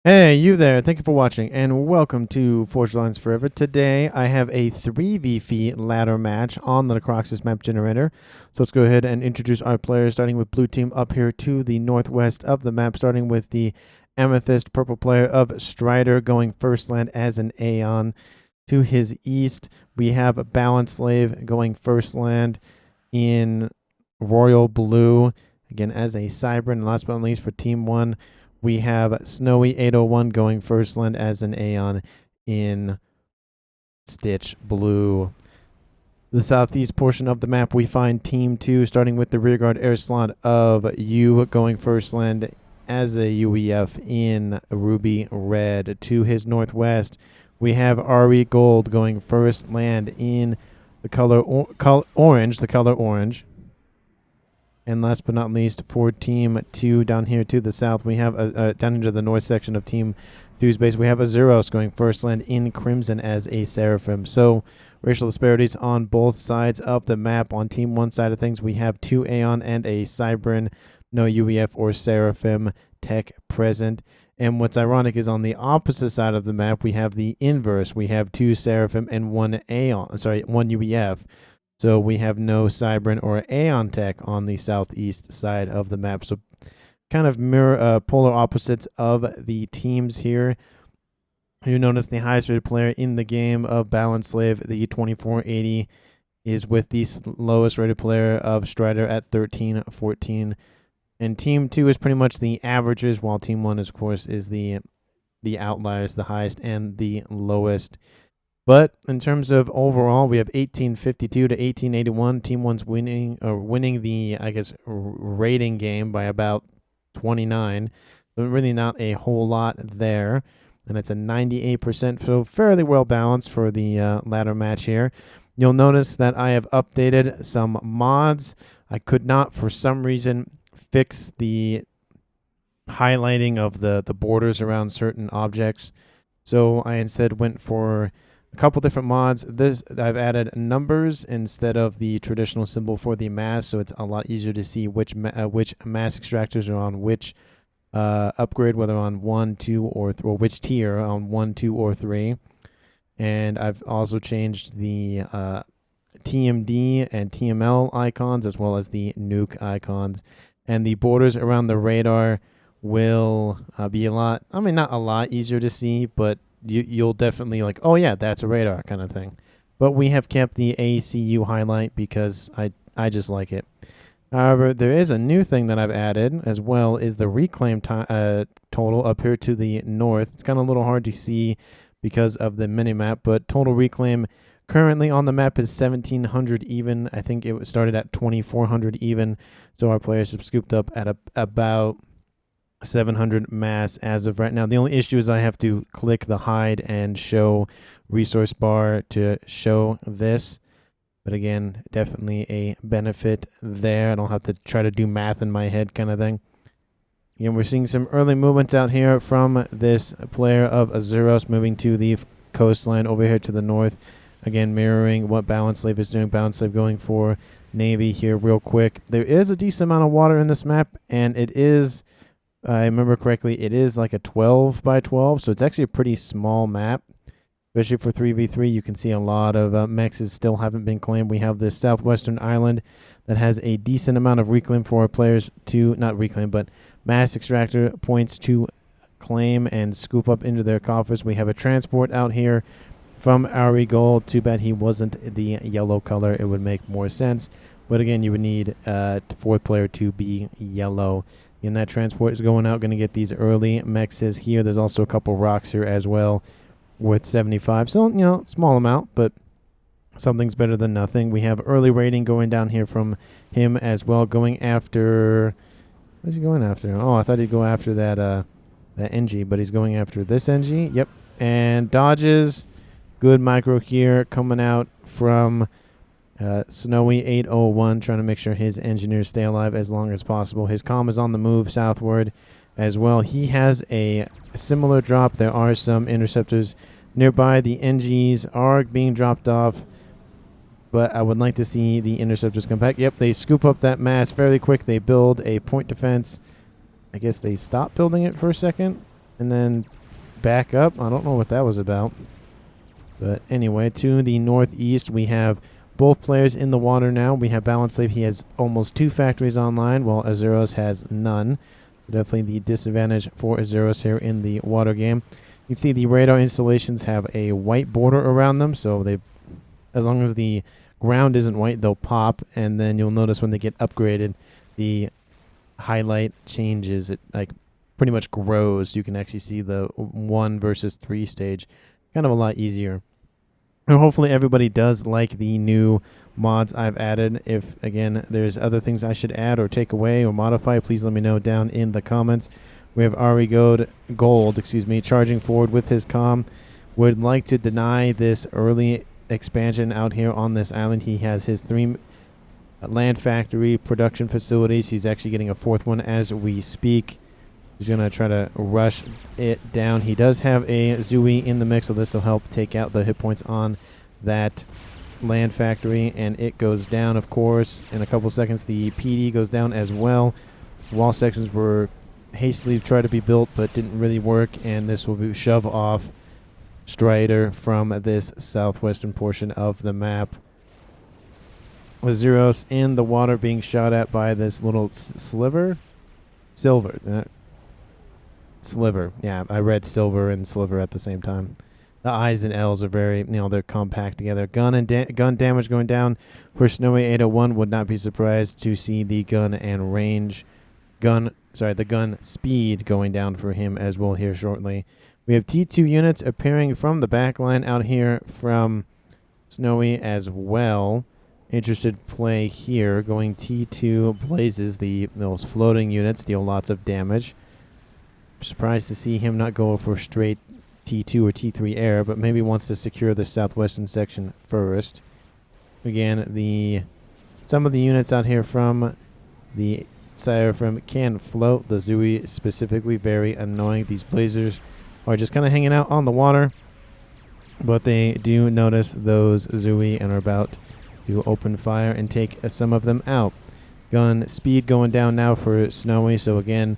Hey, you there. Thank you for watching and welcome to Forge Lines Forever. Today I have a 3v3 ladder match on the Necroxus map generator. So let's go ahead and introduce our players, starting with blue team up here to the northwest of the map, starting with the Amethyst purple player of Strider going first land as an Aeon. To his east, we have a Balance Slave going first land in Royal Blue, again as a Cybran. And last but not least, for Team 1, we have Snowy 801 going first land as an Aeon in Stitch Blue. The southeast portion of the map, we find Team 2, starting with the rearguard air slot of U going first land as a UEF in Ruby Red. To his northwest, we have RE Gold going first land in the color orange. And last but not least, for Team 2 down here to the south, we have down into the north section of Team 2's base, we have Azuros going first land in Crimson as a Seraphim. So racial disparities on both sides of the map. On Team 1 side of things, we have 2 Aeon and a Cybran, no UEF or Seraphim tech present. And what's ironic is on the opposite side of the map, we have the inverse. We have 2 Seraphim and 1 Aeon, one UEF. So we have no Cybran or Aeon tech on the southeast side of the map. So kind of mirror polar opposites of the teams here. You notice the highest rated player in the game of Balance Slave, the 2480, is with the lowest rated player of Strider at 1314. And Team 2 is pretty much the averages, while Team 1, of course, is the outliers, the highest and the lowest. But in terms of overall, we have 1852 to 1881. Team 1's winning the, rating game by about 29. So really not a whole lot there. And it's a 98%, so fairly well balanced for the ladder match here. You'll notice that I have updated some mods. I could not, for some reason, fix the highlighting of the borders around certain objects. So I instead went for a couple different mods. I've added numbers instead of the traditional symbol for the mass, so it's a lot easier to see which mass extractors are on which upgrade, whether on 1, 2, or which tier on 1, 2, or 3. And I've also changed the TMD and TML icons as well as the Nuke icons. And the borders around the radar will be not a lot easier to see, but you'll definitely like, oh yeah, that's a radar kind of thing. But we have kept the ACU Highlight because I just like it. However, there is a new thing that I've added as well, is the reclaim total up here to the north. It's kind of a little hard to see because of the minimap, but total reclaim currently on the map is 1700 even. I think it started at 2400 even, so our players have scooped up at about 700 mass as of right now. The only issue is I have to click the hide and show resource bar to show this. But again, definitely a benefit there. I don't have to try to do math in my head kind of thing. Again, we're seeing some early movements out here from this player of Azuros moving to the coastline over here to the north. Again, mirroring what Balance Slave is doing. Balance Slave going for Navy here real quick. There is a decent amount of water in this map, and it is, I remember correctly, it is like a 12 by 12, so it's actually a pretty small map. Especially for 3v3, you can see a lot of mechs still haven't been claimed. We have this southwestern island that has a decent amount of reclaim for our players to, not reclaim, but mass extractor points to claim and scoop up into their coffers. We have a transport out here from RE Gold. Too bad he wasn't the yellow color. It would make more sense. But again, you would need fourth player to be yellow. And that transport is going out, going to get these early mechs here. There's also a couple rocks here as well with 75. So, small amount, but something's better than nothing. We have early rating going down here from him as well, going after... What's he going after? Oh, I thought he'd go after that NG, but he's going after this NG. Yep. And dodges. Good micro here coming out from Snowy 801, trying to make sure his engineers stay alive as long as possible. His comm is on the move southward as well. He has a similar drop. There are some interceptors nearby. The NGs are being dropped off, but I would like to see the interceptors come back. Yep, they scoop up that mass fairly quick. They build a point defense. I guess they stopped building it for a second. and then back up. I don't know what that was about. But anyway, to the northeast, we have both players in the water now. We have Balance Slave. He has almost 2 factories online, while Azuros has none. Definitely the disadvantage for Azuros here in the water game. You can see the radar installations have a white border around them, so they, as long as the ground isn't white, they'll pop. And then you'll notice when they get upgraded, the highlight changes. It like pretty much grows. You can actually see the 1 versus 3 stage. Kind of a lot easier. And hopefully everybody does like the new mods I've added. If, again, there's other things I should add or take away or modify, please let me know down in the comments. We have Ari Gold, charging forward with his comm. Would like to deny this early expansion out here on this island. He has his 3 land factory production facilities. He's actually getting a 4th one as we speak. He's going to try to rush it down. He does have a Zooey in the mix, so this will help take out the hit points on that land factory. And it goes down, of course. In a couple seconds, the PD goes down as well. Wall sections were hastily tried to be built, but didn't really work. And this will be shove off Strider from this southwestern portion of the map. With Zeros in the water being shot at by this little silver. Sliver. Yeah, I read silver and sliver at the same time. The I's and L's are very, they're compact together. Gun damage going down for Snowy 801. Would not be surprised to see the gun speed going down for him as well here shortly. We have T2 units appearing from the back line out here from Snowy as well. Interested play here. Going T2 Blazes, those floating units deal lots of damage. Surprised to see him not go for straight T2 or T3 air, but maybe wants to secure the southwestern section first. Again, some of the units out here from the Seraphim can float. The Zooey specifically, very annoying. These Blazers are just kind of hanging out on the water, but they do notice those Zooey and are about to open fire and take some of them out. Gun speed going down now for Snowy, so again,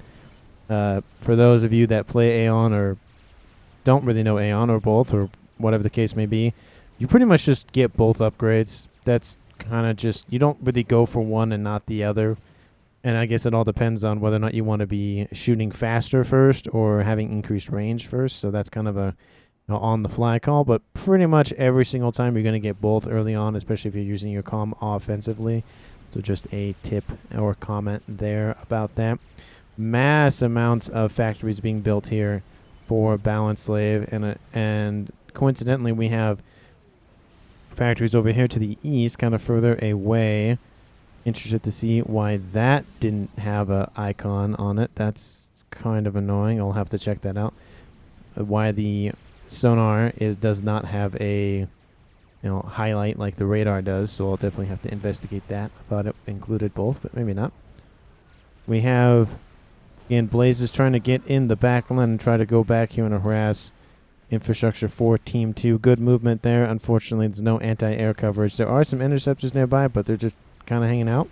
for those of you that play Aeon or don't really know Aeon or both or whatever the case may be, you pretty much just get both upgrades. That's kind of just, you don't really go for one and not the other. And I guess it all depends on whether or not you want to be shooting faster first or having increased range first. So that's kind of a on the fly call, but pretty much every single time you're going to get both early on, especially if you're using your comm offensively. So just a tip or comment there about that. Mass amounts of factories being built here for Balance Slave, and coincidentally we have factories over here to the east, kind of further away. Interested to see why that didn't have an icon on it. That's kind of annoying. I'll have to check that out. Why the sonar does not have a highlight like the radar does, so I'll definitely have to investigate that. I thought it included both, but maybe not. We have again Blazes trying to get in the back line and try to go back here and harass infrastructure for Team 2. Good movement there. Unfortunately, there's no anti-air coverage. There are some interceptors nearby, but they're just kind of hanging out.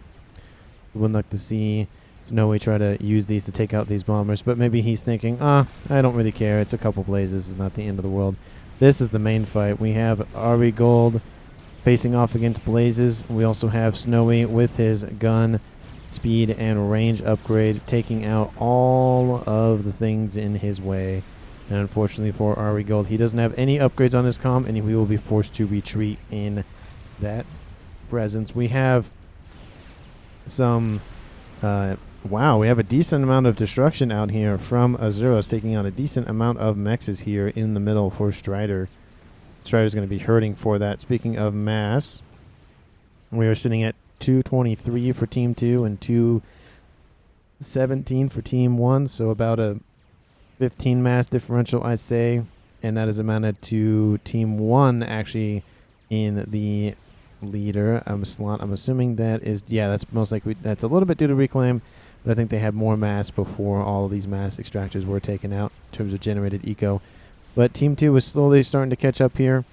Wouldn't like to see Snowy try to use these to take out these bombers, but maybe he's thinking, I don't really care. It's a couple Blazes. It's not the end of the world. This is the main fight. We have Ari Gold facing off against Blazes. We also have Snowy with his gun speed and range upgrade, taking out all of the things in his way. And unfortunately for Ari Gold, he doesn't have any upgrades on his comm, and he will be forced to retreat in that presence. We have some wow, we have a decent amount of destruction out here from Azuros, taking out a decent amount of mechs here in the middle for Strider. Strider's going to be hurting for that. Speaking of mass, we are sitting at 223 for Team 2 and 217 for Team 1, so about a 15 mass differential, I'd say, and that is amounted to Team 1 actually in the leader slot. I'm assuming that is, that's most likely, that's a little bit due to reclaim, but I think they had more mass before all of these mass extractors were taken out in terms of generated eco. But Team 2 is slowly starting to catch up here,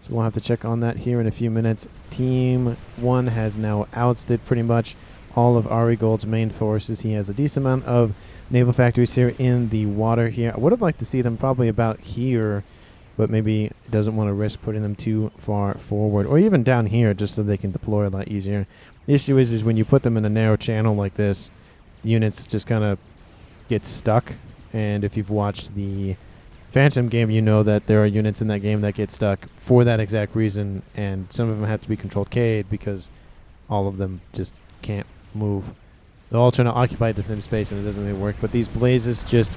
so we'll have to check on that here in a few minutes. Team 1 has now ousted pretty much all of Ari Gold's main forces. He has a decent amount of naval factories here in the water here. I would have liked to see them probably about here, but maybe doesn't want to risk putting them too far forward, or even down here, just so they can deploy a lot easier. The issue is when you put them in a narrow channel like this, the units just kind of get stuck. And if you've watched the Phantom game, you know that there are units in that game that get stuck for that exact reason, and some of them have to be controlled K'd because all of them just can't move. They're all trying to occupy the same space, and it doesn't really work. But these blazes just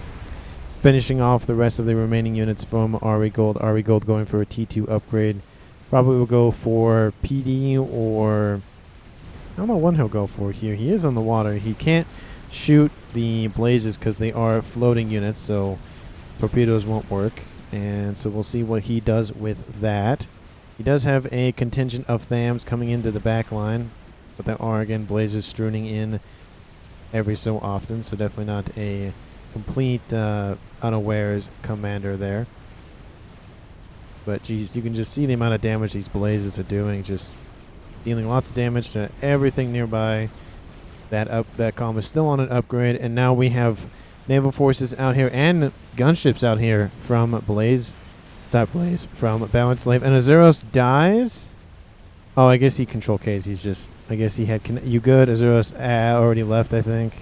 finishing off the rest of the remaining units from RE Gold. RE Gold going for a T2 upgrade. Probably will go for PD, or I don't know what he'll go for here. He is on the water. He can't shoot the blazes because they are floating units, so torpedoes won't work. And so we'll see what he does with that. He does have a contingent of THAMs coming into the back line, but there are, again, blazes strooning in every so often, so definitely not a complete unawares commander there. But geez, you can just see the amount of damage these blazes are doing, just dealing lots of damage to everything nearby. That column is still on an upgrade, and now we have naval forces out here and gunships out here from from Balance Slave. And Azuros dies. Oh, I guess he control Ks. He's just, I guess he had, you good? Azuros already left, I think.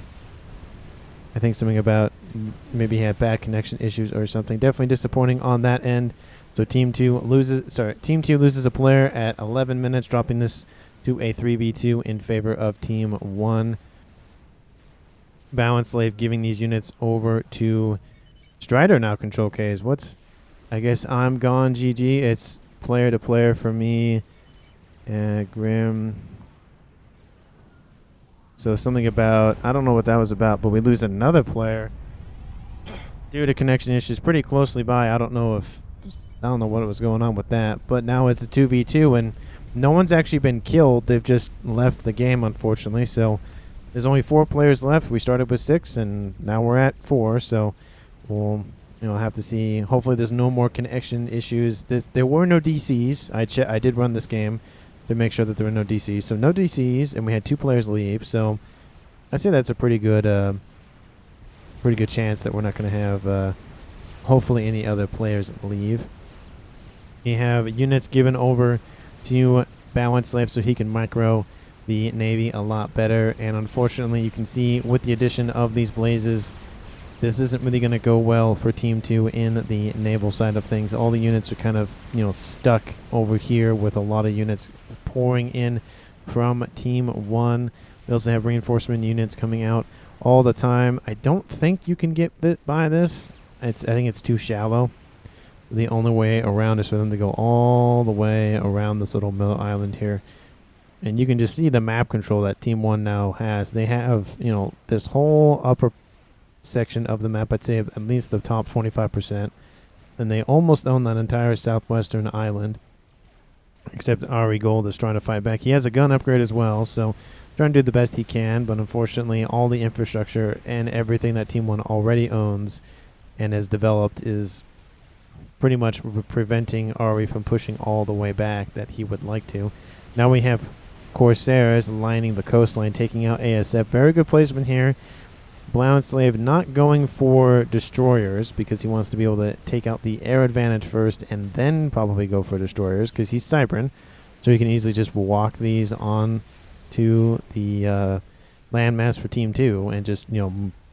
I think something about maybe he had bad connection issues or something. Definitely disappointing on that end. So Team 2 loses a player at 11 minutes, dropping this to a 3v2 in favor of Team 1. Balance Slave giving these units over to Strider now control Ks. I guess I'm gone, GG. It's player to player for me. Grim. So something about, I don't know what that was about, but we lose another player due to connection issues pretty closely by. I don't know what was going on with that, but now it's a 2v2 and no one's actually been killed. They've just left the game, unfortunately. So there's only 4 players left. We started with 6 and now we're at 4. So we'll have to see. Hopefully there's no more connection issues. There were no DCs. I did run this game to make sure that there were no DCs. So no DCs, and we had 2 players leave. So I'd say that's a pretty good chance that we're not going to have hopefully any other players leave. We have units given over to Balance Slave so he can micro the Navy a lot better. And unfortunately, you can see with the addition of these blazes, this isn't really going to go well for Team 2 in the naval side of things. All the units are kind of, stuck over here with a lot of units pouring in from Team 1. We also have reinforcement units coming out all the time. I don't think you can get by this. I think it's too shallow. The only way around is for them to go all the way around this little middle island here. And you can just see the map control that Team 1 now has. They have, this whole upper section of the map, I'd say at least the top 25%. And they almost own that entire southwestern island. Except RE Gold is trying to fight back. He has a gun upgrade as well, so trying to do the best he can. But unfortunately, all the infrastructure and everything that Team 1 already owns and has developed is pretty much preventing RE from pushing all the way back that he would like to. Now we have Corsairs lining the coastline, taking out ASF. Very good placement here. Balance Slave not going for destroyers because he wants to be able to take out the air advantage first and then probably go for destroyers because he's Cybran. So he can easily just walk these on to the landmass for Team 2 and just,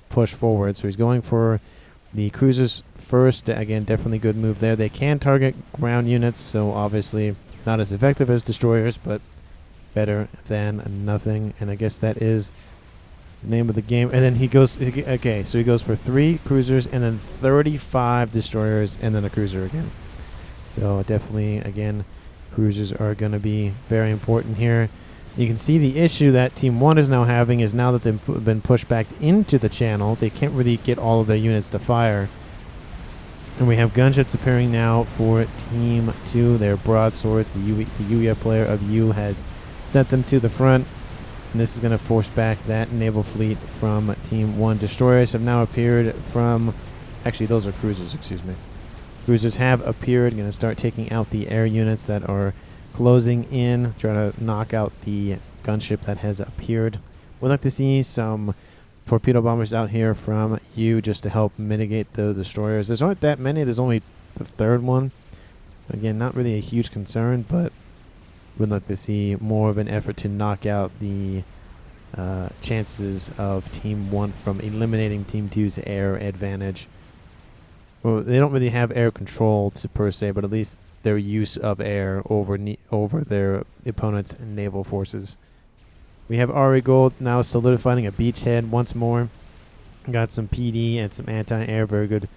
push forward. So he's going for the cruisers first. Again, definitely good move there. They can target ground units, so obviously not as effective as destroyers, but better than nothing. And I guess that is the name of the game. And then he goes, okay, so he goes for 3 cruisers and then 35 destroyers and then a cruiser again. So definitely, again, cruisers are going to be very important here. You can see the issue that Team 1 is now having is now that they've been pushed back into the channel, they can't really get all of their units to fire. And we have gunships appearing now for Team 2. Their broadswords, the Yuya player of U has sent them to the front. And this is going to force back that naval fleet from Team 1. Destroyers have now appeared from... Actually, those are cruisers, excuse me. Cruisers have appeared. Going to start taking out the air units that are closing in, trying to knock out the gunship that has appeared. We'd like to see some torpedo bombers out here from you just to help mitigate the destroyers. There's aren't that many. There's only the third one. Again, not really a huge concern, but would like to see more of an effort to knock out the chances of Team 1 from eliminating Team 2's air advantage. Well, they don't really have air control per se, but at least their use of air over their opponent's naval forces. We have Ari Gold now solidifying a beachhead once more. Got some PD and some anti-air. Very good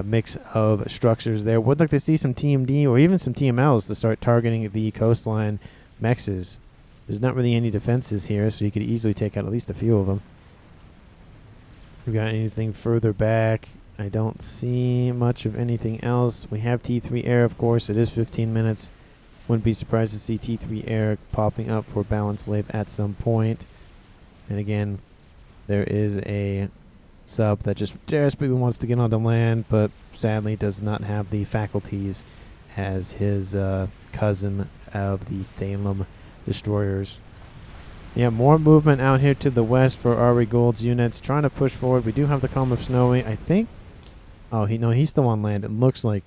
mix of structures there. Would like to see some TMD or even some TMLs to start targeting the coastline mexes. There's not really any defenses here, so you could easily take out at least a few of them. We got anything further back? I don't see much of anything else. We have T3 Air, of course. It is 15 minutes. Wouldn't be surprised to see T3 Air popping up for Balance Slave at some point. And again, there is a sub that just desperately wants to get onto land, but sadly does not have the faculties as his cousin of the Salem destroyers. Yeah, more movement out here to the west for Ari Gold's units, trying to push forward. We do have the column of Snowy. I think... Oh, he's still on land. It looks like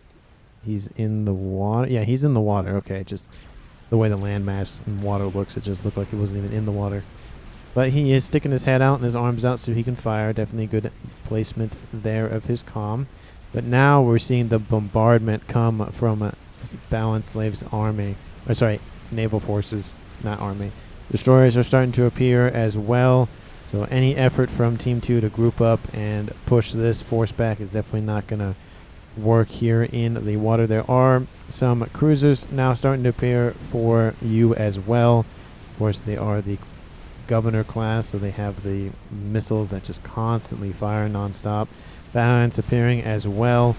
he's in the water. Yeah, he's in the water. Okay, just the way the landmass and water looks, it just looked like he wasn't even in the water. But he is sticking his head out and his arms out so he can fire. Definitely good placement there of his comm. But now we're seeing the bombardment come from Balance Slave's army. Or sorry, naval forces, not army. Destroyers are starting to appear as well. So any effort from Team 2 to group up and push this force back is definitely not going to work here in the water. There are some cruisers now starting to appear for you as well. Of course, they are the Governor class, so they have the missiles that just constantly fire nonstop. Balance appearing as well.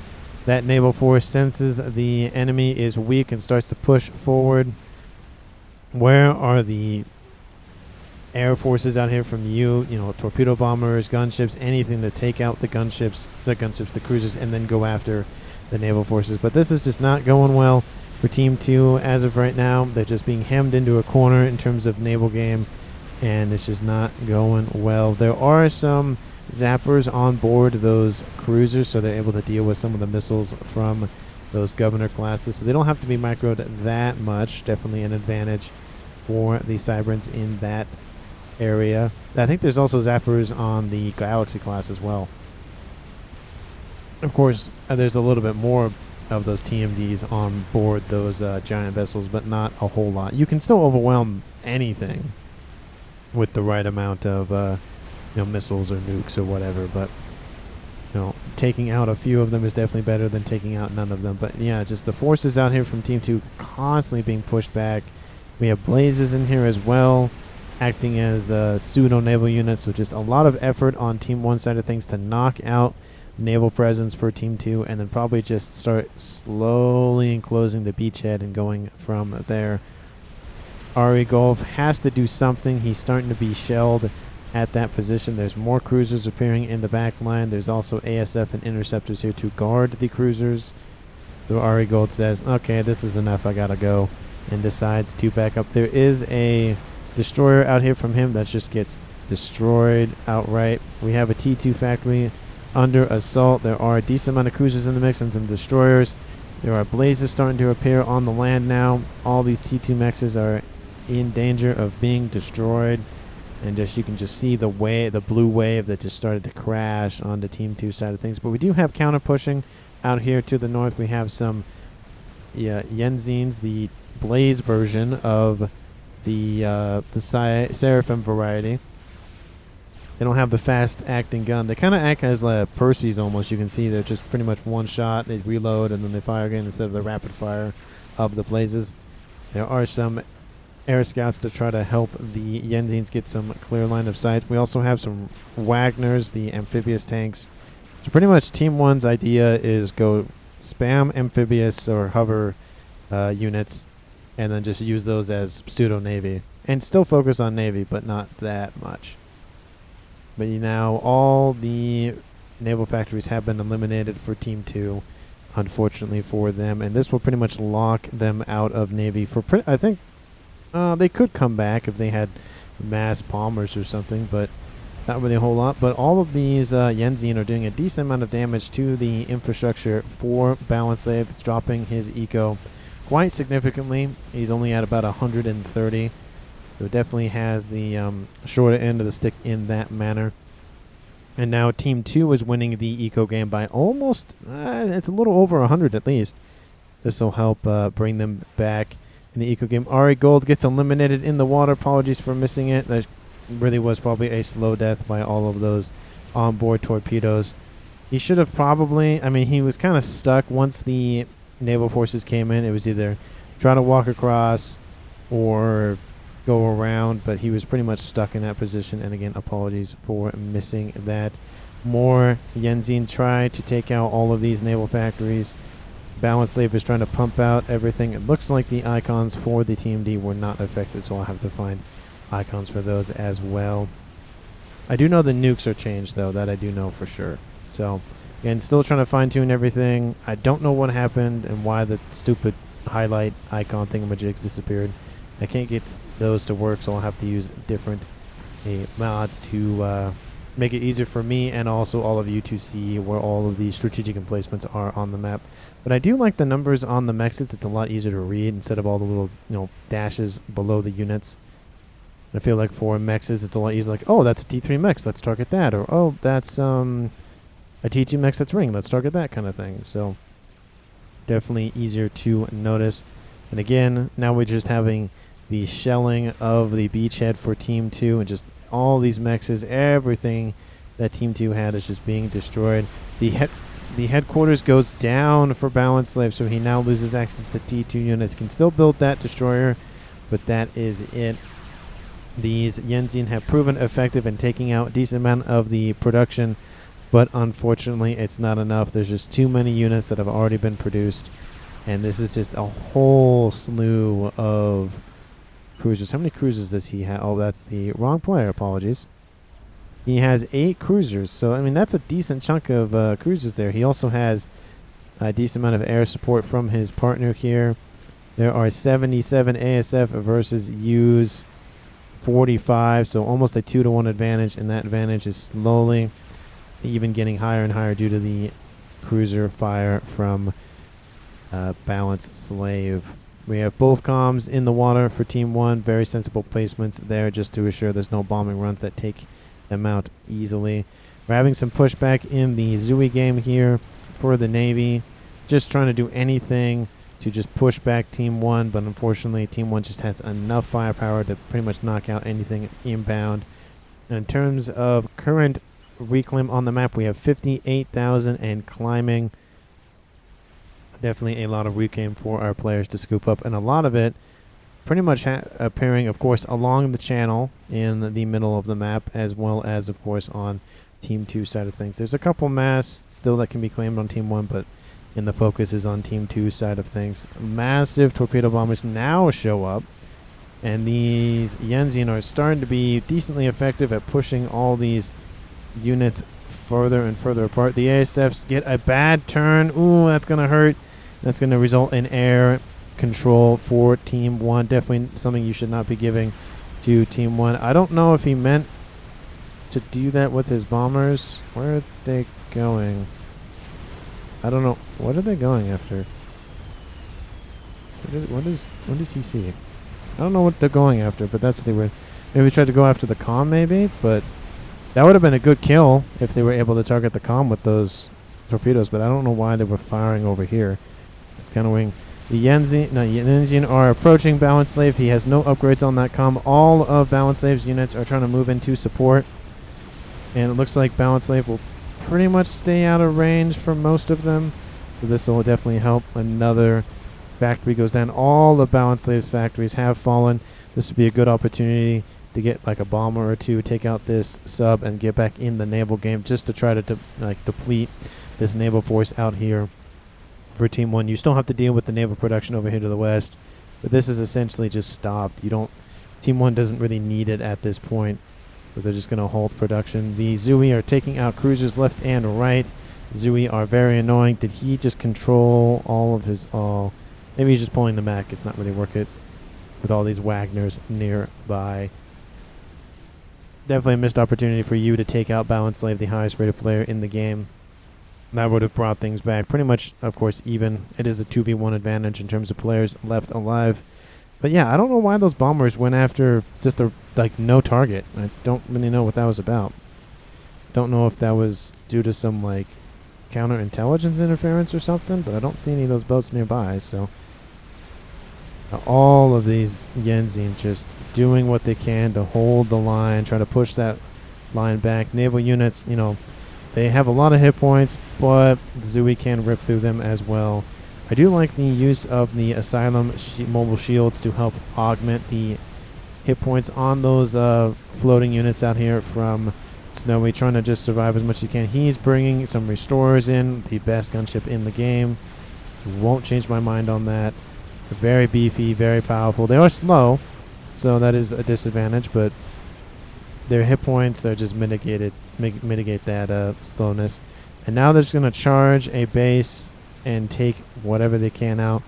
That naval force senses the enemy is weak and starts to push forward. Where are the air forces out here from you? You know, torpedo bombers, gunships, anything to take out the cruisers, and then go after the naval forces. But this is just not going well for Team 2 as of right now. They're just being hemmed into a corner in terms of naval game, and it's just not going well. There are some zappers on board those cruisers, so they're able to deal with some of the missiles from those Governor classes. So they don't have to be microed that much. Definitely an advantage for the Cyberns in that area. I think there's also zappers on the Galaxy class as well. Of course, there's a little bit more of those TMDs on board those giant vessels, but not a whole lot. You can still overwhelm anything with the right amount of missiles or nukes or whatever, but taking out a few of them is definitely better than taking out none of them. But yeah, just the forces out here from Team 2 constantly being pushed back. We have Blazes in here as well, acting as pseudo-naval units, so just a lot of effort on Team 1 side of things to knock out naval presence for Team 2, and then probably just start slowly enclosing the beachhead and going from there. Ari Golf has to do something. He's starting to be shelled at that position. There's more cruisers appearing in the back line. There's also ASF and interceptors here to guard the cruisers. So Ari Gold says, okay, this is enough, I gotta go, and decides to back up. There is a destroyer out here from him that just gets destroyed outright. We have a T2 factory under assault. There are a decent amount of cruisers in the mix and some destroyers. There are blazes starting to appear on the land now. All these T2 mexes are in danger of being destroyed, and you can just see the blue wave that just started to crash on the Team 2 side of things. But we do have counter pushing out here to the north. We have some Yenzines, the blaze version of the Seraphim variety. They don't have the fast acting gun. They kind of act as Percy's almost. You can see they're just pretty much one shot. They reload and then they fire again instead of the rapid fire of the blazes. There are some air scouts to try to help the Yenzines get some clear line of sight. We also have some Wagners, the amphibious tanks. So pretty much Team 1's idea is go spam amphibious or hover units and then just use those as pseudo-navy. And still focus on navy, but not that much. But now all the naval factories have been eliminated for Team 2, unfortunately for them. And this will pretty much lock them out of navy for I think they could come back if they had mass bombers or something, but Not really a whole lot, but all of these Yenzin are doing a decent amount of damage to the infrastructure for Balance Slave. It's dropping his eco quite significantly. He's only at about 130. So it definitely has the shorter end of the stick in that manner. And now Team 2 is winning the eco game by almost, it's a little over 100 at least. This will help bring them back in the eco game. Ari Gold gets eliminated in the water. Apologies for missing it. That really was probably a slow death by all of those onboard torpedoes. He should have probably, I mean, he was kind of stuck once the naval forces came in. It was either try to walk across or go around, but he was pretty much stuck in that position. And again, apologies for missing that. More Yenzin try to take out all of these naval factories. Balance Slave is trying to pump out everything. It looks like the icons for the Team D were not affected, so I'll have to find icons for those as well. I do know the nukes are changed, though. That I do know for sure. So, again, still trying to fine-tune everything. I don't know what happened and why the stupid highlight icon thingamajigs disappeared. I can't get those to work, so I'll have to use different mods to make it easier for me and also all of you to see where all of the strategic emplacements are on the map. But I do like the numbers on the mechs. It's a lot easier to read instead of all the little dashes below the units. I feel like for mechs, it's a lot easier. Like, oh, that's a T3 mech, let's target that. Or, oh, that's a T2 mech that's ring, let's target that kind of thing. So definitely easier to notice. And again, now we're just having the shelling of the beachhead for Team 2 and just all these mechs, everything that Team 2 had is just being destroyed. The headquarters goes down for Balance Slave, so he now loses access to T2 units. Can still build that destroyer, but that is it. These Yenzin have proven effective in taking out a decent amount of the production, but unfortunately it's not enough. There's just too many units that have already been produced, and this is just a whole slew of cruisers. How many cruisers does he have? Oh, that's the wrong player. Apologies. He has 8 cruisers, so I mean that's a decent chunk of cruisers there. He also has a decent amount of air support from his partner here. There are 77 ASF versus U's 45, so almost a 2-to-1 advantage, and that advantage is slowly even getting higher and higher due to the cruiser fire from Balance Slave. We have both comms in the water for Team 1. Very sensible placements there just to assure there's no bombing runs that take them out easily. We're having some pushback in the Zooey game here for the Navy. Just trying to do anything to just push back Team 1, but unfortunately Team 1 just has enough firepower to pretty much knock out anything inbound. And in terms of current reclaim on the map, we have 58,000 and climbing. Definitely a lot of reclaim for our players to scoop up, and a lot of it pretty much appearing, of course, along the channel in the middle of the map, as well as, of course, on Team 2 side of things. There's a couple mass still that can be claimed on Team 1, but the focus is on Team 2 side of things. Massive torpedo bombers now show up, and these Yenzin are starting to be decently effective at pushing all these units further and further apart. The ASFs get a bad turn. Ooh, that's going to hurt. That's going to result in air control for Team 1. Definitely something you should not be giving to Team 1. I don't know if he meant to do that with his bombers. Where are they going? I don't know. What are they going after? What does he see? I don't know what they're going after, but that's what they were. Maybe tried to go after the comm, maybe, but that would have been a good kill if they were able to target the comm with those torpedoes, but I don't know why they were firing over here. It's kind of weird. The Yenzin are approaching Balance Slave. He has no upgrades on that comm. All of Balance Slave's units are trying to move into support, and it looks like Balance Slave will pretty much stay out of range for most of them. So this will definitely help. Another factory goes down. All of Balance Slave's factories have fallen. This would be a good opportunity to get like a bomber or two, take out this sub, and get back in the naval game just to try to deplete this naval force out here for Team 1. You still have to deal with the naval production over here to the west, but this is essentially just stopped. Team 1 doesn't really need it at this point. So they're just going to hold production. The Zooey are taking out cruisers left and right. Zooey are very annoying. Did he just control all of his... maybe he's just pulling the mech. It's not really worth it with all these Wagners nearby. Definitely a missed opportunity for you to take out Balance Slave, the highest rated player in the game. That would have brought things back pretty much, of course, even. It is a 2v1 advantage in terms of players left alive. But yeah, I don't know why those bombers went after just a no target. I don't really know what that was about. Don't know if that was due to some like counterintelligence interference or something, but I don't see any of those boats nearby, so all of these Yenzin just doing what they can to hold the line, try to push that line back. Naval units, you know, they have a lot of hit points, but Zui can rip through them as well. I do like the use of the Asylum mobile shields to help augment the hit points on those floating units out here from Snowy, trying to just survive as much as he can. He's bringing some restorers in, the best gunship in the game. Won't change my mind on that. They're very beefy, very powerful. They are slow, so that is a disadvantage, but their hit points are just mitigate that slowness. And now they're just going to charge a base and take whatever they can out.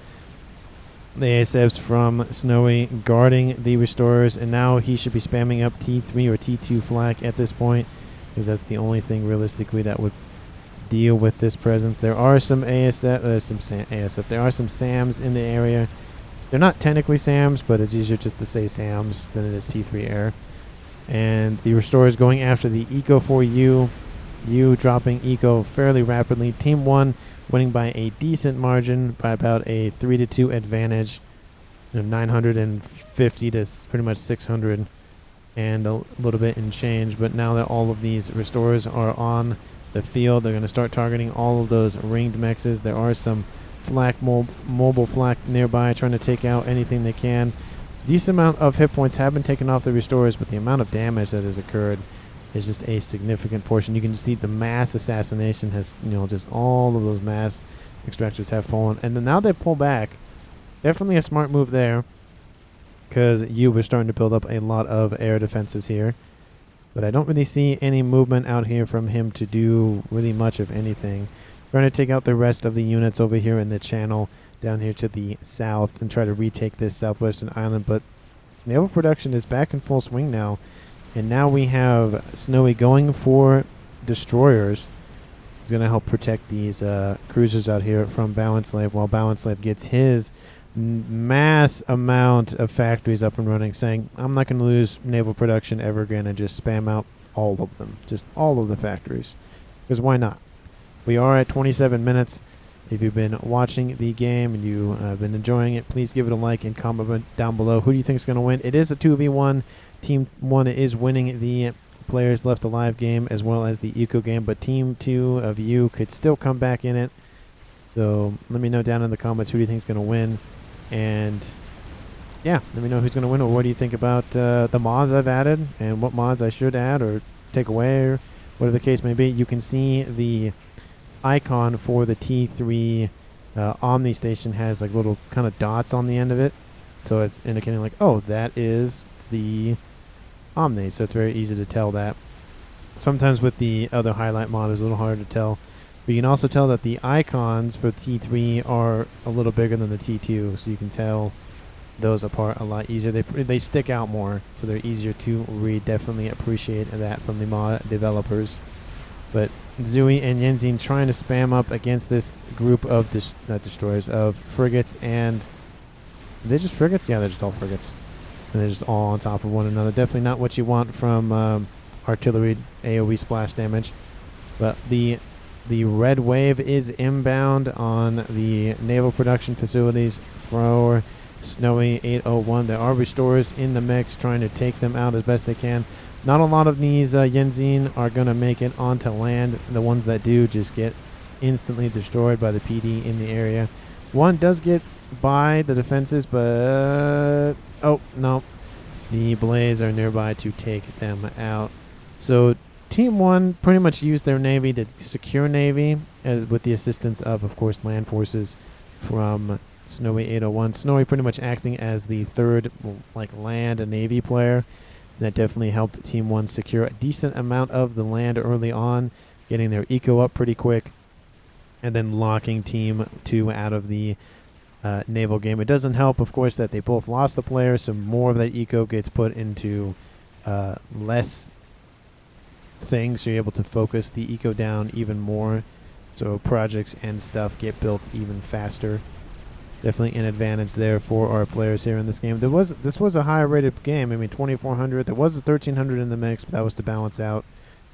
The ASFs from Snowy guarding the restorers, and now he should be spamming up T3 or T2 flak at this point, because that's the only thing realistically that would deal with this presence. There are some ASF, there are some SAMs in the area. They're not technically SAMs, but it's easier just to say SAMs than it is T3 air. And the restorers going after the Eco for you dropping Eco fairly rapidly. Team 1 winning by a decent margin, by about a 3-2 advantage, 950 to pretty much 600 and a little bit in change. But now that all of these restorers are on the field, they're going to start targeting all of those ringed mexes. There are some flak mobile flak nearby trying to take out anything they can. Decent amount of hit points have been taken off the restorers, but the amount of damage that has occurred is just a significant portion. You can see the mass assassination has, just all of those mass extractors have fallen. And then now they pull back. Definitely a smart move there, because you were starting to build up a lot of air defenses here. But I don't really see any movement out here from him to do really much of anything. Trying to take out the rest of the units over here in the channel down here to the south and try to retake this southwestern island. But naval production is back in full swing now. And now we have Snowy going for destroyers. He's going to help protect these cruisers out here from Balance Slave, while Balance Slave gets his mass amount of factories up and running, saying, I'm not going to lose naval production ever again, and just spam out all of them. Just all of the factories. Because why not? We are at 27 minutes. If you've been watching the game and you have been enjoying it, please give it a like and comment down below. Who do you think is going to win? It is a 2v1. Team 1 is winning the players left alive game as well as the eco game, but Team 2 of you could still come back in it. So let me know down in the comments who do you think is going to win. And yeah, let me know who's going to win, or what do you think about the mods I've added and what mods I should add or take away, or whatever the case may be. You can see the icon for the T3 Omni station has like little kind of dots on the end of it. So it's indicating like, oh, that is the Omni. So it's very easy to tell that. Sometimes with the other highlight mod, it's a little harder to tell. But you can also tell that the icons for T3 are a little bigger than the T2. So you can tell those apart a lot easier. They stick out more, so they're easier to read. Definitely appreciate that from the mod developers. But Zui and Yenzin trying to spam up against this group of not destroyers, of frigates. And are they just frigates? Yeah, they're just all frigates. And they're just all on top of one another. Definitely not what you want from artillery AoE splash damage. But the red wave is inbound on the naval production facilities for Snowy 801. There are restorers in the mix trying to take them out as best they can. Not a lot of these Yenzin are going to make it onto land. The ones that do just get instantly destroyed by the PD in the area. One does get by the defenses, but oh no, the Blaze are nearby to take them out. So Team 1 pretty much used their navy to secure navy, with the assistance of course, land forces from Snowy 801. Snowy pretty much acting as the third land and navy player. That definitely helped Team 1 secure a decent amount of the land early on, getting their eco up pretty quick, and then locking Team 2 out of the naval game. It doesn't help, of course, that they both lost the player, so more of that eco gets put into less thing, so you're able to focus the eco down even more. So projects and stuff get built even faster. Definitely an advantage there for our players here in this game. This was a higher rated game. I mean, 2,400. There was a 1,300 in the mix, but that was to balance out,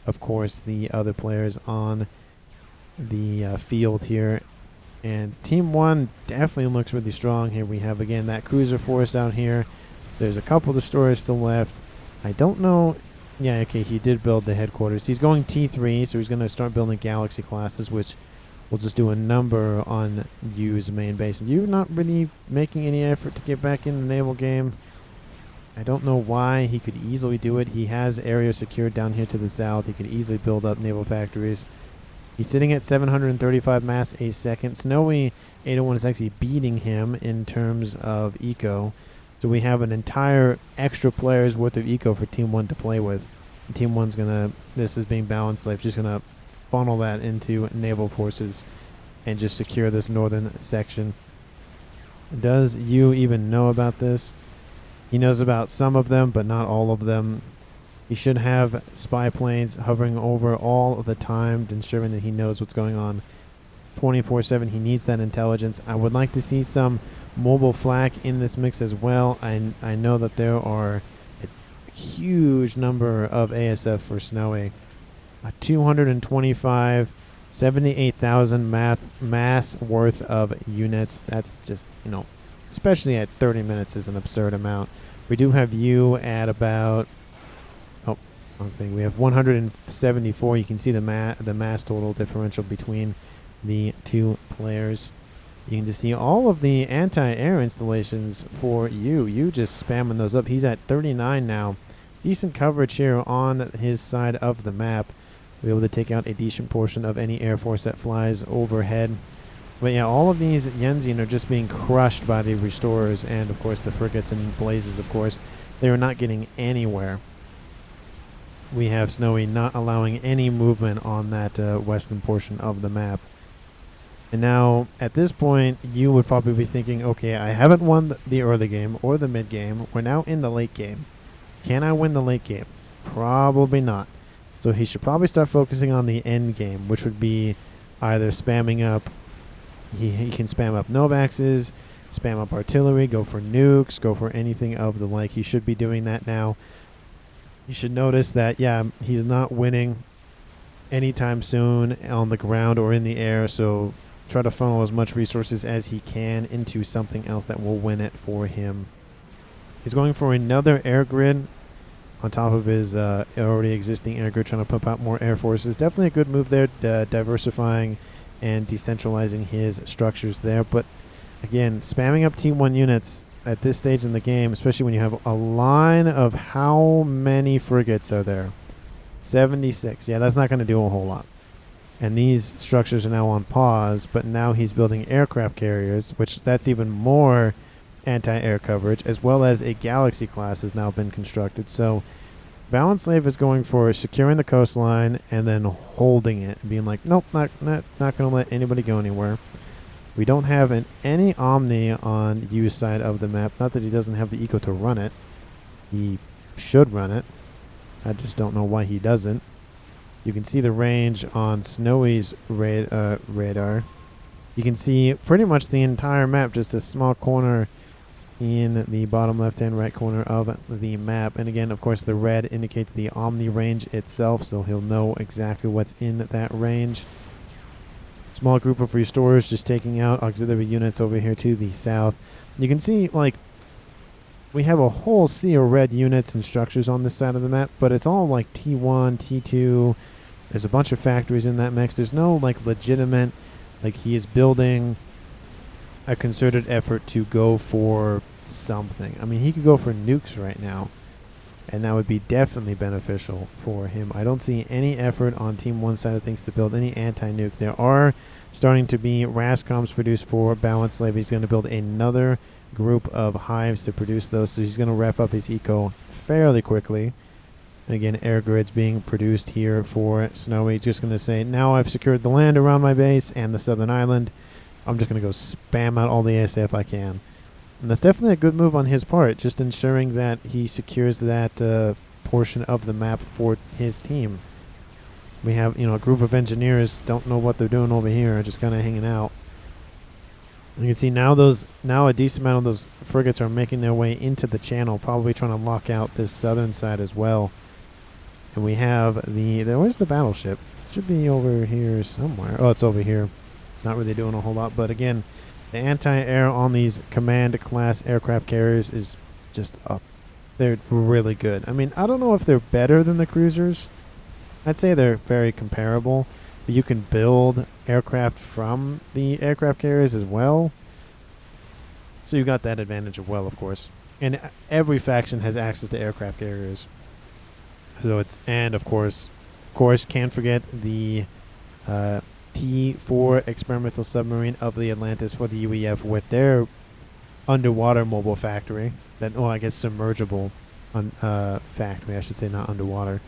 of course, the other players on the field here. And Team 1 definitely looks really strong here. We have, again, that cruiser force out here. There's a couple destroyers still left. I don't know. Yeah, okay, he did build the headquarters. He's going T3, so he's going to start building Galaxy classes, which we'll just do a number on U's main base. You not really making any effort to get back in the naval game. I don't know why. He could easily do it. He has area secured down here to the south. He could easily build up naval factories. He's sitting at 735 mass a second. Snowy 801 is actually beating him in terms of eco. So we have an entire extra player's worth of eco for Team 1 to play with. And Team 1's going to, this is being balanced slave, just going to funnel that into naval forces and just secure this northern section. Does you even know about this? He knows about some of them, but not all of them. He should have spy planes hovering over all the time, ensuring that he knows what's going on 24/7. He needs that intelligence. I would like to see some mobile flak in this mix as well. I know that there are a huge number of ASF for Snowy. 225, 78,000 mass worth of units. That's just, you know, especially at 30 minutes is an absurd amount. We do have you at about, oh, wrong thing. We have 174. You can see the mass total differential between the two players. You can just see all of the anti-air installations for you. You just spamming those up. He's at 39 now. Decent coverage here on his side of the map. Be able to take out a decent portion of any air force that flies overhead. But yeah, all of these Yenzian are just being crushed by the restorers and, of course, the frigates and blazes, of course. They are not getting anywhere. We have Snowy not allowing any movement on that western portion of the map. And now, at this point, you would probably be thinking, okay, I haven't won the early game or the mid game. We're now in the late game. Can I win the late game? Probably not. So he should probably start focusing on the end game, which would be either spamming up. He can spam up Novaxes, spam up artillery, go for nukes, go for anything of the like. He should be doing that now. You should notice that, yeah, he's not winning anytime soon on the ground or in the air, so try to funnel as much resources as he can into something else that will win it for him. He's going for another air grid on top of his already existing air grid, trying to pump out more air forces. Definitely a good move there, diversifying and decentralizing his structures there. But again, spamming up Team 1 units at this stage in the game, especially when you have a line of how many frigates are there? 76. Yeah, that's not going to do a whole lot. And these structures are now on pause, but now he's building aircraft carriers, which that's even more anti-air coverage, as well as a Galaxy class has now been constructed. So Balance Slave is going for securing the coastline and then holding it, being like, nope, not going to let anybody go anywhere. We don't have any Omni on U's side of the map. Not that he doesn't have the eco to run it. He should run it. I just don't know why he doesn't. You can see the range on Snowy's radar. You can see pretty much the entire map, just a small corner in the bottom left-hand right corner of the map. And again, of course, the red indicates the Omni range itself, so he'll know exactly what's in that range. Small group of restorers just taking out auxiliary units over here to the south. You can see, like, we have a whole sea of red units and structures on this side of the map, but it's all like T1, T2. There's a bunch of factories in that mix. There's no, like, legitimate, like, he is building a concerted effort to go for something. I mean, he could go for nukes right now, and that would be definitely beneficial for him. I don't see any effort on Team 1 side of things to build any anti-nuke. There are starting to be RASCOMs produced for Balance Slave. He's going to build another group of hives to produce those, so he's going to wrap up his eco fairly quickly. Again, air grids being produced here for Snowy. Just going to say, now I've secured the land around my base and the southern island. I'm just going to go spam out all the ASF I can. And that's definitely a good move on his part, just ensuring that he secures that portion of the map for his team. We have, a group of engineers don't know what they're doing over here, just kind of hanging out. You can see now a decent amount of those frigates are making their way into the channel, probably trying to lock out this southern side as well. And we have where's the battleship? It should be over here somewhere. Oh, it's over here. Not really doing a whole lot, but again, the anti-air on these command class aircraft carriers is just up. They're really good. I mean, I don't know if they're better than the cruisers. I'd say they're very comparable. But you can build aircraft from the aircraft carriers as well. So you got that advantage as well, of course. And every faction has access to aircraft carriers. So and of course, can't forget the T4 experimental submarine of the Atlantis for the UEF with their underwater mobile factory. I guess submergible factory, I should say, not underwater.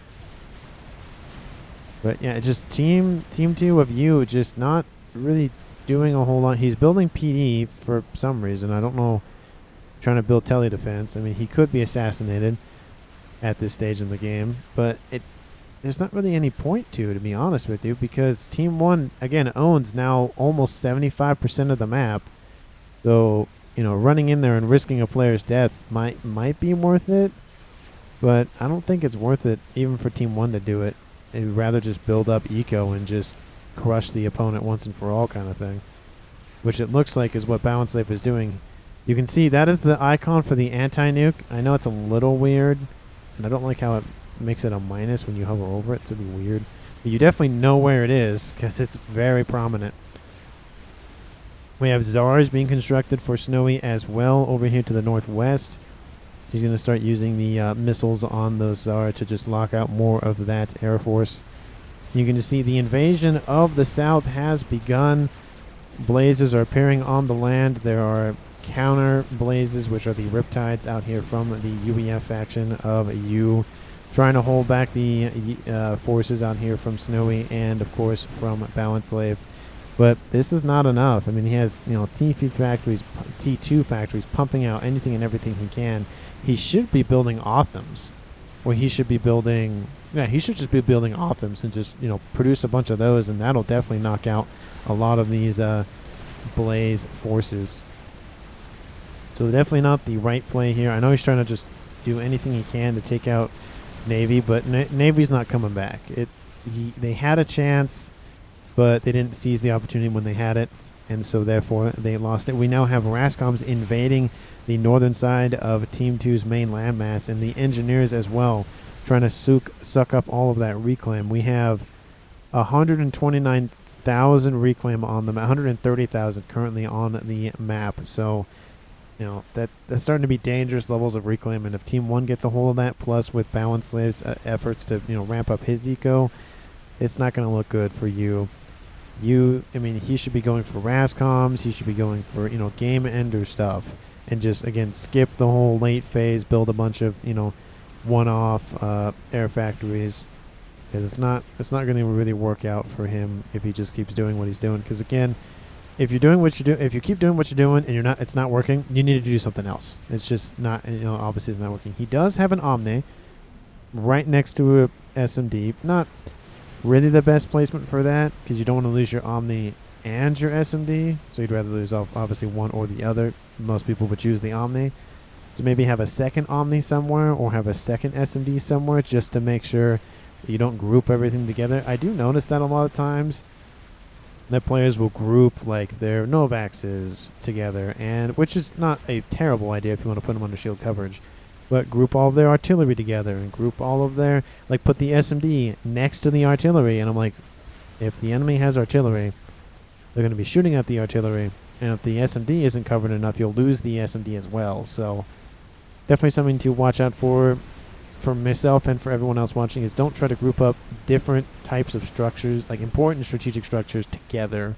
But yeah, just team 2 of you just not really doing a whole lot. He's building PD for some reason. I don't know. Trying to build tele-defense. I mean, he could be assassinated at this stage in the game, but there's not really any point to be honest with you, because Team 1 again owns now almost 75% of the map. So running in there and risking a player's death might be worth it, but I don't think it's worth it even for Team 1 to do it. They'd rather just build up eco and just crush the opponent once and for all kind of thing, which it looks like is what Balance Life is doing. You can see that is the icon for the anti-nuke. I know it's a little weird, and I don't like how it makes it a minus when you hover over it. It's really weird. But you definitely know where it is because it's very prominent. We have Zars being constructed for Snowy as well over here to the northwest. He's going to start using the missiles on those Zara to just lock out more of that Air Force. You can just see the invasion of the south has begun. Blazes are appearing on the land. There are counter blazes, which are the Riptides out here from the UEF faction of U, trying to hold back the forces out here from Snowy and, of course, from Balance Slave. But this is not enough. I mean, he has, T2 factories pumping out anything and everything he can. He should be building Othams, or he should be building, he should just be building Othams and just, produce a bunch of those, and that'll definitely knock out a lot of these Blaze forces. So definitely not the right play here. I know he's trying to just do anything he can to take out Navy, but Navy's not coming back. They had a chance, but they didn't seize the opportunity when they had it, and so therefore they lost it. We now have Rascoms invading the northern side of Team 2's main landmass, and the engineers as well, trying to suck up all of that reclaim. We have 129,000 reclaim on the map, 130,000 currently on the map. So, that's starting to be dangerous levels of reclaim, and if Team 1 gets a hold of that, plus with Balance Slave's efforts to, ramp up his eco, it's not going to look good for you. He should be going for Rascoms, he should be going for, game ender stuff, and just, again, skip the whole late phase, build a bunch of, one-off air factories, because it's not going to really work out for him if he just keeps doing what he's doing. Because, again, if you keep doing what you're doing and it's not working, you need to do something else. It's just not, obviously it's not working. He does have an Omni right next to a SMD. Not really the best placement for that, because you don't want to lose your Omni and your SMD, so you'd rather lose obviously one or the other. Most people would choose the Omni. So maybe have a second Omni somewhere, or have a second SMD somewhere, just to make sure that you don't group everything together. I do notice that a lot of times that players will group like their Novaxes together, and which is not a terrible idea if you want to put them under shield coverage. But group all of their artillery together, and group all of their, put the SMD next to the artillery. And I'm like, if the enemy has artillery, they're going to be shooting at the artillery. And if the SMD isn't covered enough, you'll lose the SMD as well. So definitely something to watch out for myself and for everyone else watching, is don't try to group up different types of structures, like important strategic structures, together,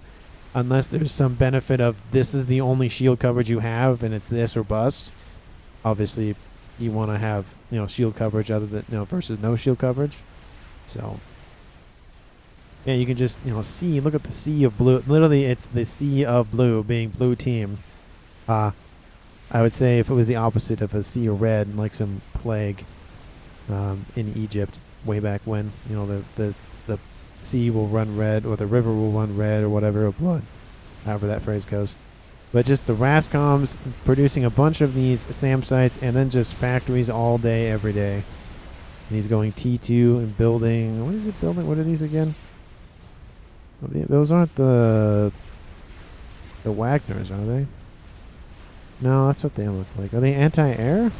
unless there's some benefit of this is the only shield coverage you have and it's this or bust. Obviously, you want to have shield coverage other than versus no shield coverage. So yeah, you can just see, look at the sea of blue. Literally, it's the sea of blue, being blue team. I would say if it was the opposite of a sea of red, like some plague in Egypt way back when, the sea will run red, or the river will run red, or whatever, or blood, however that phrase goes. But just the Rascoms producing a bunch of these SAM sites, and then just factories all day, every day. And he's going T2 and building. What is it building? What are these again? Those aren't the Wagners, are they? No, that's what they look like. Are they anti-air?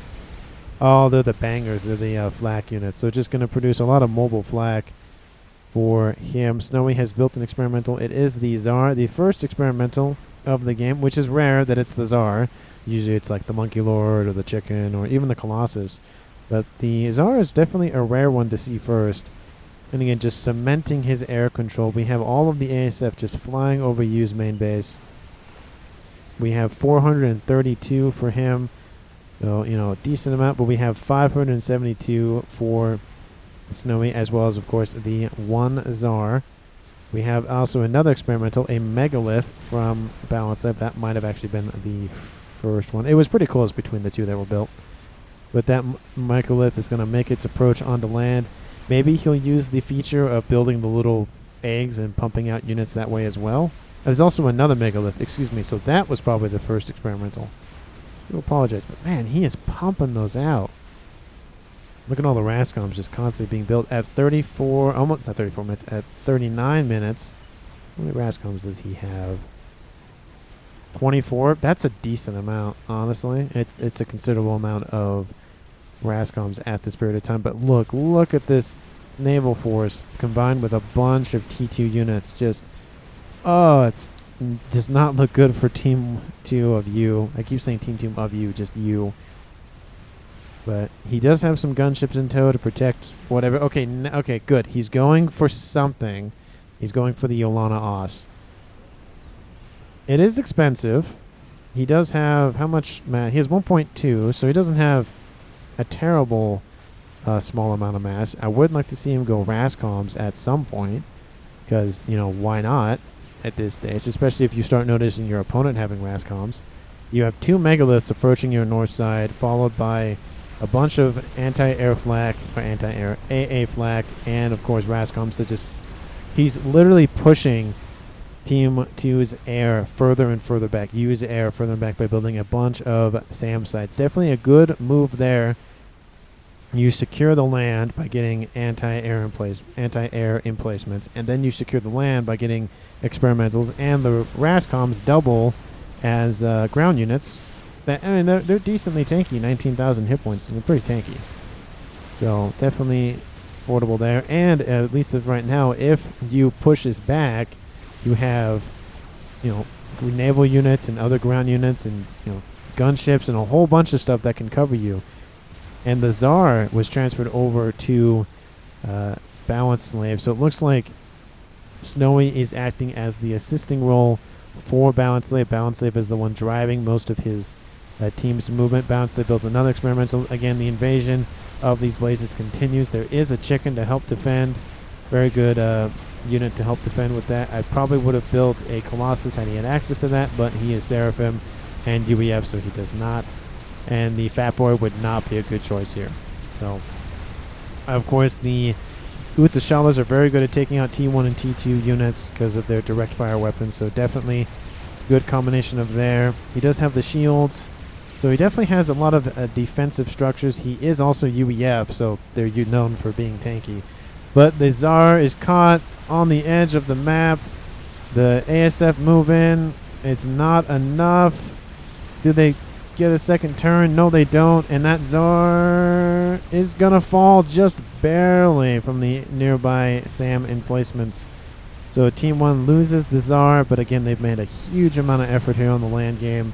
Oh, they're the bangers. They're the flak units. So just going to produce a lot of mobile flak for him. Snowy has built an experimental. It is the Tsar, the first experimental of the game, which is rare that it's the Tsar. Usually it's like the Monkey Lord or the Chicken or even the Colossus. But the Tsar is definitely a rare one to see first. And again, just cementing his air control. We have all of the ASF just flying over U's main base. We have 432 for him. So, you know, a decent amount. But we have 572 for Snowy, as well as, of course, the one Tsar. We have also another experimental, a megalith from Balance Lab. That might have actually been the first one. It was pretty close between the two that were built. But that megalith is going to make its approach onto land. Maybe he'll use the feature of building the little eggs and pumping out units that way as well. There's also another megalith, excuse me, so that was probably the first experimental. I do apologize, but man, he is pumping those out. Look at all the Rascoms just constantly being built at 34, almost not 34 minutes, at 39 minutes. How many Rascoms does he have? 24? That's a decent amount, honestly. It's a considerable amount of Rascoms at this period of time. But look at this naval force combined with a bunch of T2 units. Just, oh, it's does not look good for Team 2 of U. I keep saying Team 2 of U, just U. But he does have some gunships in tow to protect whatever. Okay, okay, good. He's going for something. He's going for the Yolana Os. It is expensive. He does have, how much? He has 1.2, so he doesn't have a terrible small amount of mass. I would like to see him go Rascoms at some point, because, you know, why not at this stage, especially if you start noticing your opponent having Rascoms. You have two megaliths approaching your north side, followed by a bunch of anti-air flak, or anti-air AA flak, and of course Rascoms that just, he's literally pushing Team 2's air further and further back, U's air further and back by building a bunch of SAM sites. Definitely a good move there. You secure the land by getting anti-air emplacements, and then you secure the land by getting experimentals, and the Rascoms double as ground units. That, I mean, they're decently tanky, 19,000 hit points, and they're pretty tanky. So definitely affordable there. And at least as right now, if you pushes back, you have, you know, naval units and other ground units and, you know, gunships and a whole bunch of stuff that can cover you. And the Tsar was transferred over to Balance Slave. So it looks like Snowy is acting as the assisting role for Balance Slave. Balance Slave is the one driving most of his team's movement. Balance Slave builds another experimental. Again, the invasion of these blazes continues. There is a chicken to help defend. Very good unit to help defend with that. I probably would have built a Colossus had he had access to that, but he is Seraphim and UEF, so he does not. And the Fat Boy would not be a good choice here. So, of course, the Uthashalas are very good at taking out T1 and T2 units because of their direct fire weapons. So definitely good combination of there. He does have the shields. So he definitely has a lot of defensive structures. He is also UEF, so they're known for being tanky. But the Tsar is caught on the edge of the map. The ASF move in. It's not enough. Do they get a second turn? No, they don't. And that Tsar is going to fall just barely from the nearby SAM emplacements. So Team 1 loses the Tsar, but again, they've made a huge amount of effort here on the land game.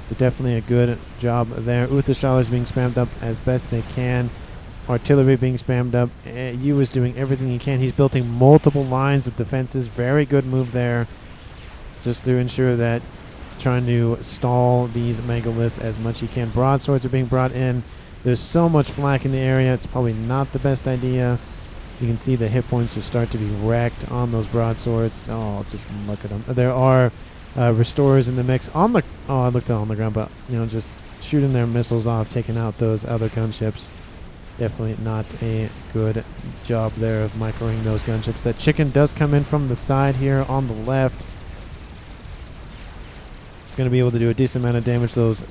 So definitely a good job there. Uthashala is being spammed up as best they can. Artillery being spammed up. Yu is doing everything he can. He's building multiple lines of defenses. Very good move there. Just to ensure that trying to stall these megaliths as much as he can. Broadswords are being brought in. There's so much flak in the area. It's probably not the best idea. You can see the hit points just start to be wrecked on those broadswords. Oh, just look at them. There are restorers in the mix on the. Oh, I looked on the ground, but you know, just shooting their missiles off, taking out those other gunships. Definitely not a good job there of microing those gunships. That chicken does come in from the side here on the left. It's going to be able to do a decent amount of damage. Those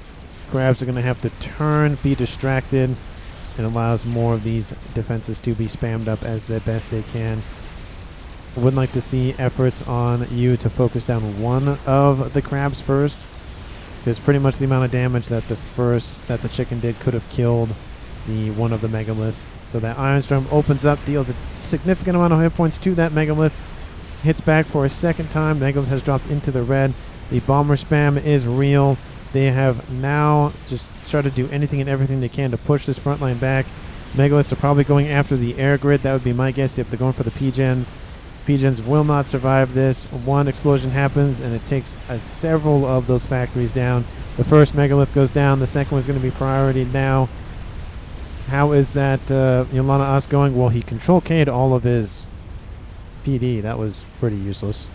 crabs are going to have to turn, be distracted. It allows more of these defenses to be spammed up as the best they can. I would like to see efforts on you to focus down one of the crabs first, because pretty much the amount of damage that the chicken did could have killed the one of the megaliths. So that Iron Storm opens up, deals a significant amount of hit points to that megalith, hits back for a second time. Megalith has dropped into the red. The bomber spam is real. They have now just started to do anything and everything they can to push this front line back. Megaliths are probably going after the air grid. That would be my guess if they're going for the P-Gens. P-Gens will not survive this. One explosion happens, and it takes several of those factories down. The first megalith goes down. The second one's going to be priority now. How is that Yolana Us going? Well, he control K'd all of his PD. That was pretty useless.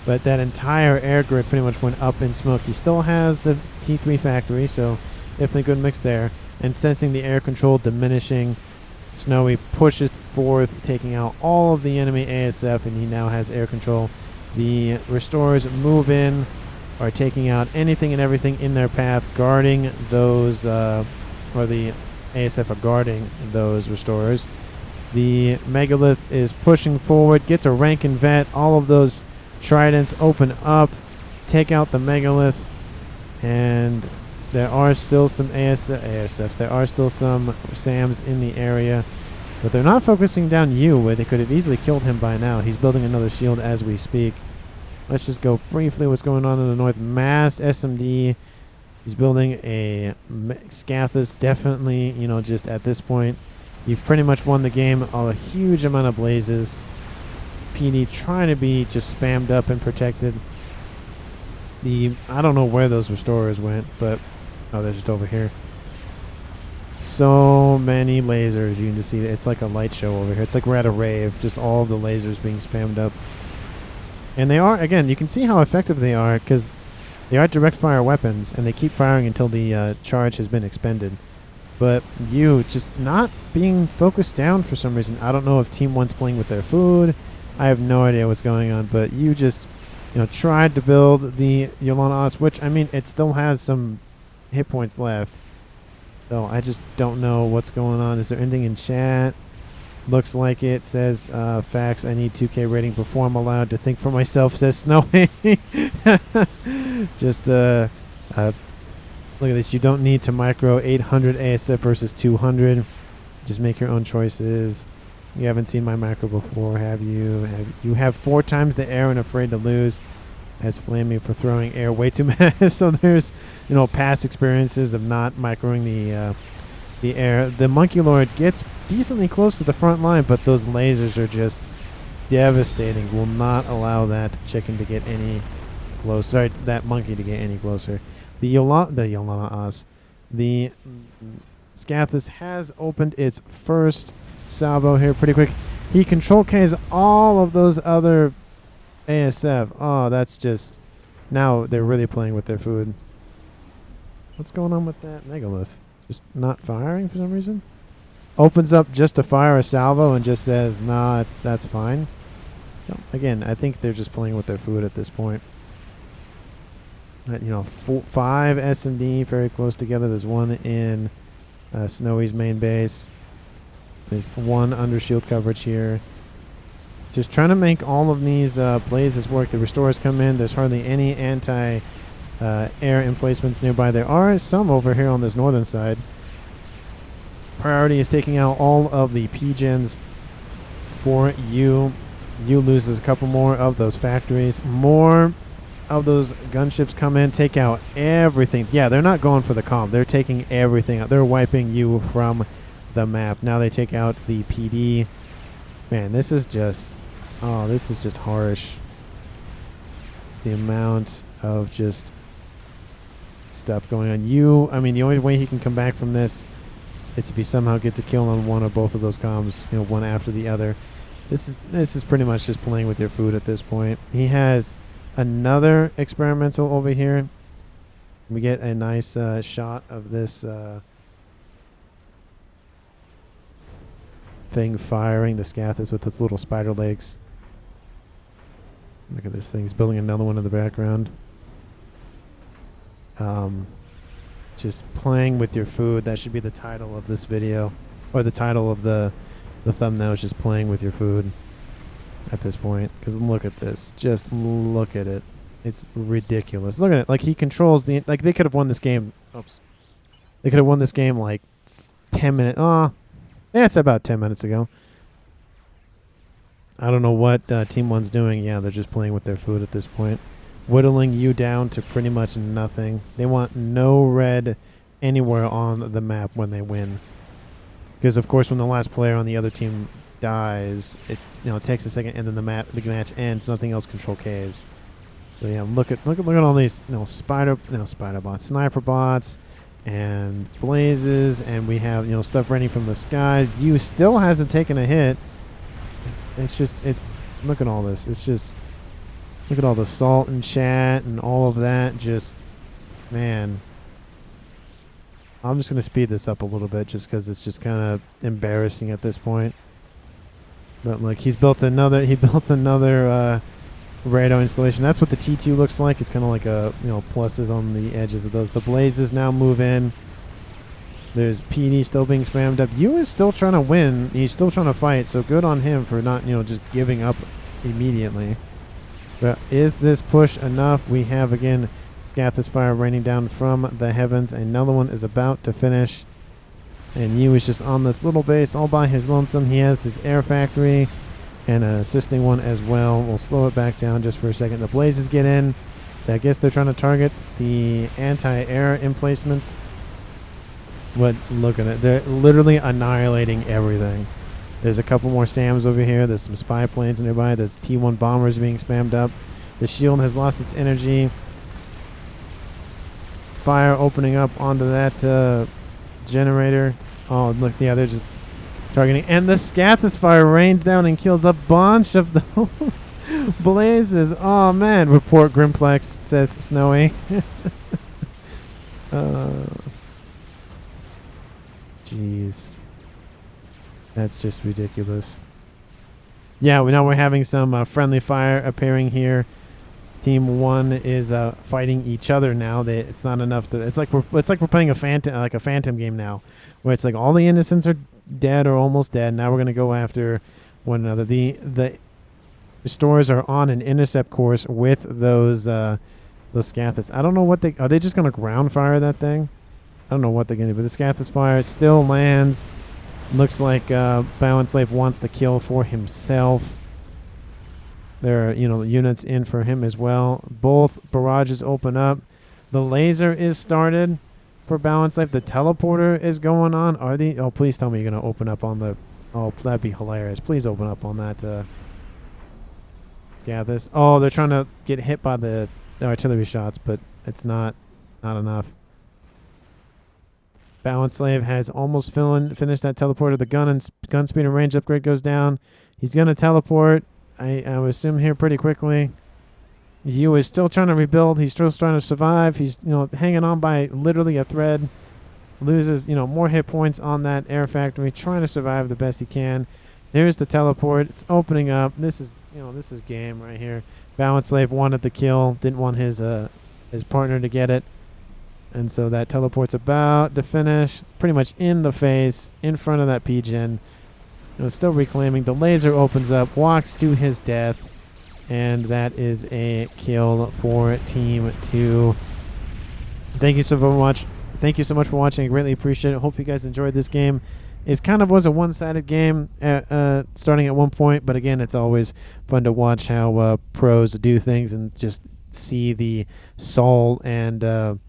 But that entire air grid pretty much went up in smoke. He still has the T3 factory, so definitely good mix there. And sensing the air control diminishing, Snowy pushes forth, taking out all of the enemy ASF, and he now has air control. The Restorers move in, are taking out anything and everything in their path, guarding those, or the ASF are guarding those Restorers. The Megalith is pushing forward, gets a Rankin Vet. All of those Tridents open up, take out the Megalith, and there are still some ASF. There are still some SAMs in the area, but they're not focusing down you, where they could have easily killed him by now. He's building another shield as we speak. Let's just go briefly what's going on in the north. Mass SMD. He's building a Scathus. Definitely, just at this point, you've pretty much won the game. A huge amount of blazes. PD trying to be just spammed up and protected. I don't know where those Restorers went, but they're just over here. So many lasers. You can just see it's like a light show over here. It's like we're at a rave. Just all of the lasers being spammed up. And they are, again, you can see how effective they are, because they are direct fire weapons, and they keep firing until the charge has been expended. But you just not being focused down for some reason. I don't know if Team 1's playing with their food. I have no idea what's going on, but you just, tried to build the Yolana Us, which, it still has some hit points left. So I just don't know what's going on. Is there anything in chat? Looks like it says, facts, I need 2K rating before I'm allowed to think for myself, says Snowy. Just, look at this. You don't need to micro 800 ASF versus 200. Just make your own choices. You haven't seen my macro before, have you? You have 4 times the air and afraid to lose. As Flamey for throwing air way too much. So there's, past experiences of not microing the air. The Monkey Lord gets decently close to the front line, but those lasers are just devastating. Will not allow that chicken to get any closer. Sorry, that monkey to get any closer. The Yolana Us. The Scathus has opened its first salvo here pretty quick. He control K's all of those other ASF. Oh, that's just... Now they're really playing with their food. What's going on with that Megalith? Just not firing for some reason? Opens up just to fire a salvo and just says, nah, that's fine. So, again, I think they're just playing with their food at this point. 5 SMD very close together. There's one in Snowy's main base. There's one under shield coverage here. Just trying to make all of these blazes work. The Restorers come in. There's hardly any anti-air emplacements nearby. There are some over here on this northern side. Priority is taking out all of the P-Gens for you. You loses a couple more of those factories. More of those gunships come in, take out everything. Yeah, they're not going for the comm. They're taking everything out. They're wiping you from the map. Now they take out the PD. Man, this is just... Oh, this is just harsh. It's the amount of just stuff going on. The only way he can come back from this is if he somehow gets a kill on one or both of those comms, one after the other. This is pretty much just playing with your food at this point. He has another experimental over here. We get a nice shot of this thing firing. The Scathus with its little spider legs. Look at this thing. He's building another one in the background. Just playing with your food. That should be the title of this video. Or the title of the thumbnail is just playing with your food at this point. Because look at this. Just look at it. It's ridiculous. Look at it. Like, he controls the... Like, they could have won this game... Oops. They could have won this game, like, 10 minutes... yeah, it's about 10 minutes ago. I don't know what Team 1's doing. Yeah, they're just playing with their food at this point. Whittling you down to pretty much nothing. They want no red anywhere on the map when they win. Because, of course, when the last player on the other team dies, it takes a second, and then the match ends. Nothing else control Ks. So yeah, look at all these spider bots, sniper bots, and blazes, and we have stuff raining from the skies. You still hasn't taken a hit. It's look at all this. It's just look at all the salt and chat and all of that. Just, man, I'm just gonna speed this up a little bit just because it's just kind of embarrassing at this point. But like, he built another radar installation. That's what the T2 looks like. It's kind of like a pluses on the edges of those. The blazes now move in. There's PD still being spammed up. You is still trying to win. He's still trying to fight. So good on him for not just giving up immediately. But is this push enough? We have again Scathus fire raining down from the heavens. Another one is about to finish. And Yu is just on this little base all by his lonesome. He has his air factory and an assisting one as well. We'll slow it back down just for a second. The blazes get in. I guess they're trying to target the anti-air emplacements. But look at it. They're literally annihilating everything. There's a couple more SAMs over here. There's some spy planes nearby. There's T1 bombers being spammed up. The shield has lost its energy. Fire opening up onto that generator. Oh, look. Yeah, they're just targeting. And the Scathus fire rains down and kills a bunch of those blazes. Oh, man. Report Grimplex, says Snowy. Jeez. That's just ridiculous. Yeah, we know we're having some friendly fire appearing here. Team 1 is fighting each other now. It's not enough to. It's like we're playing a phantom game now, where it's like all the innocents are dead or almost dead. Now we're gonna go after one another. The restorers are on an intercept course with those Scathus. I don't know what are they just gonna ground fire that thing? I don't know what they're gonna do, but the Scathus fire still lands. Looks like Bow and Slave wants the kill for himself. There are, units in for him as well. Both barrages open up. The laser is started for Bow and Slave. The teleporter is going on. Oh, please tell me you're going to open up on the... Oh, that'd be hilarious. Please open up on that Scathus. Oh, they're trying to get hit by the artillery shots, but it's not enough. Bow and Slave has almost finished that teleporter. The gun speed and range upgrade goes down. He's going to teleport. I would assume here pretty quickly. Yu is still trying to rebuild. He's still trying to survive. He's hanging on by literally a thread. Loses more hit points on that air factory. Trying to survive the best he can. There's the teleport. It's opening up. This is game right here. Bow and Slave wanted the kill. Didn't want his partner to get it. And so that teleport's about to finish. Pretty much in the face, in front of that P-Gen. Still reclaiming. The laser opens up, walks to his death, and that is a kill for Team 2. Thank you so much. Thank you so much for watching. I greatly appreciate it. Hope you guys enjoyed this game. It kind of was a one-sided game starting at one point, but again, it's always fun to watch how pros do things and just see the soul and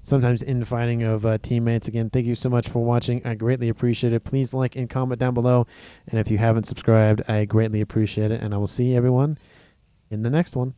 sometimes infighting of teammates. Again, thank you so much for watching. I greatly appreciate it. Please like and comment down below. And if you haven't subscribed, I greatly appreciate it. And I will see everyone in the next one.